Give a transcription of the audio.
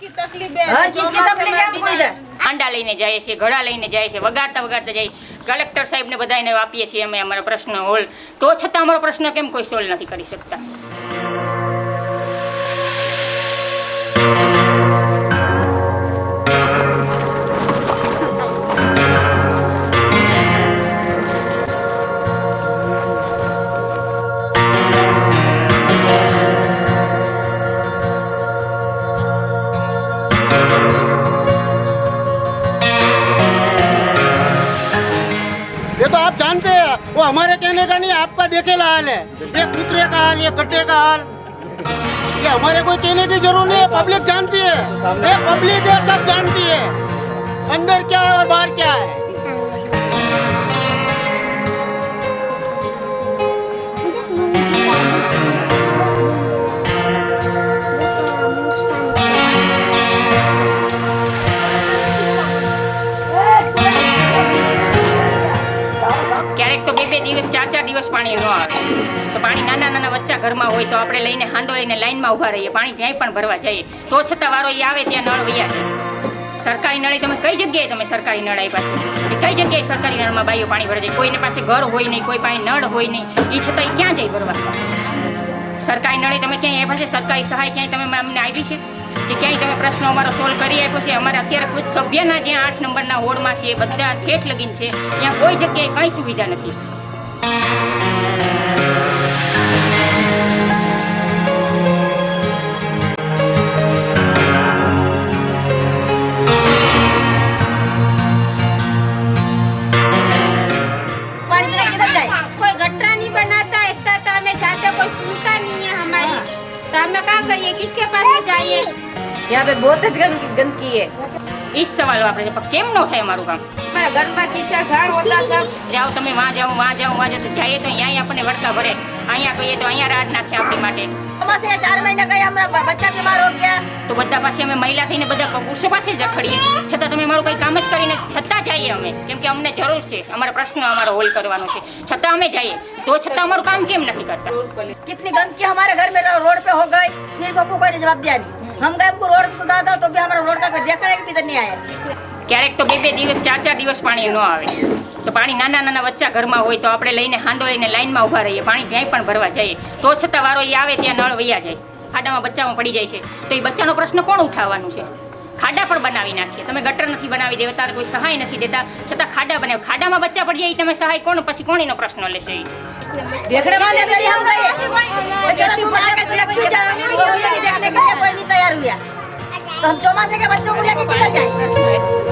की तकलीफ है, हर चीज की तकलीफ आपको इधर। આંડા લઈને જાય છે, ઘડા લઈને જાય છે, વગાડતા વગાડતા જાય. કલેક્ટર સાહેબને બધાને આપીએ છીએ અમે અમારો પ્રશ્ન હોલ, તો છતાં અમારો પ્રશ્ન કેમ કોઈ સોલ્વ નથી કરી શકતા? ये तो आप जानते हैं, वो हमारे कहने का नहीं, आपका देखेला हाल है। ये कुतरे का हाल, ये कट्टे का हाल, ये हमारे कोई कहने की जरूरत नहीं है, पब्लिक जानती है। ये पब्लिक है, सब जानती है अंदर क्या है और बाहर क्या है। ક્યારેક તો 2-2 દિવસ 4-4 દિવસ પાણી ન આવે, તો પાણી નાના બચ્ચા ઘરમાં હોય તો આપણે લઈને હાંડો લઈને લાઈનમાં ઊભા રહીએ, પાણી ક્યાંય પણ ભરવા જઈએ તો છતાં વારો એ આવે ત્યાં નળ વૈયા જાય. સરકારી નળે તમે કઈ જગ્યાએ તમે સરકારી નળ આપ્યા છો? એ કઈ જગ્યાએ સરકારી નળમાં બાઈઓ પાણી ભરે છે? કોઈને પાસે ઘર હોય નહીં, કોઈ પાસે નળ હોય નહીં, એ છતાં એ ક્યાં જાય ભરવા? સરકારી નળે તમે ક્યાંય આપ્યા છે? સરકારી સહાય ક્યાંય તમે અમને આપી છે કે ક્યાંય તમે પ્રશ્નો અમારો સોલ્વ કરી આપ્યો છે? અમારે અત્યારે ખુદ સભ્યના જ્યાં 8 નંબરના વોર્ડમાં છે બધા ઠેઠ લગીન છે, ત્યાં કોઈ જગ્યાએ કંઈ સુવિધા નથી. कोई गटरा नहीं बनाता, इतना तो हमें जाते कोई सुनता नहीं है हमारी, तो हमें क्या करिए, किसके पास में जाइए? यहाँ पे बहुत જ गंदगी है. એ જ સવાલ આપણે છે, પણ કેમ ન થાય અમારું કામ? हमारा घर में कीचड़ घाड़ होता सब। જાઓ તમે વાં જાઓ તો જઈએ તો અહીંયા આપણને વળકા ભરે, અહીંયા કહીએ તો અહીંયા રાડ નાખે આપણી માટે. से 4 महीने गए हमारा बच्चा बीमार हो गया. તો બધા પાસે અમે મહિલા થઈને બધા પુરુષો પાસે જ રખડીએ, છતાં તમે અમારું કંઈ કામ જ કરીને છતાં જઈએ અમે, કેમ કે અમને જરૂર છે, અમારા પ્રશ્નો અમારો હોલ કરવાનો છે, છતાં અમે જઈએ તો છતાં અમારું કામ કેમ નથી કરતા? कितनी गंदगी हमारे घर में रोड पे हो गई, फिर हमको कोई जवाब दिया नहीं. हम गए हमको रोड सुधार दो तो भी हमारा रोड का कोई देखने भी तो नहीं आया. ક્યારેક તો 2-2 દિવસ 4-4 દિવસ પાણી ન આવે, તો પાણી નાના બચ્ચા ઘરમાં હોય તો આપણે લઈને હાંડો લઈને લાઈનમાં ઊભા રહીએ, પાણી ક્યાંય પણ ભરવા જઈએ તો છતાં વારો એ આવે ત્યાં નળ વૈયા જાય, ખાડામાં બચ્ચામાં પડી જાય છે, તો એ બચ્ચાનો પ્રશ્ન કોણ ઉઠાવવાનું છે? ખાડા પણ બનાવી નાખીએ, તમે ગટર નથી બનાવી દેતા, કોઈ સહાય નથી દેતા, છતાં ખાડા બનાવે, ખાડામાં બચ્ચા પડી જાય, તમે સહાય કોણ? પછી કોણ એનો પ્રશ્ન લેશે? देखने वाले मेरी हम गए जरा तुम आके देख लो जा, देखने के लिए कोई नहीं तैयार हुआ, तो हम चौमासे के बच्चों को लेके किधर जाएं?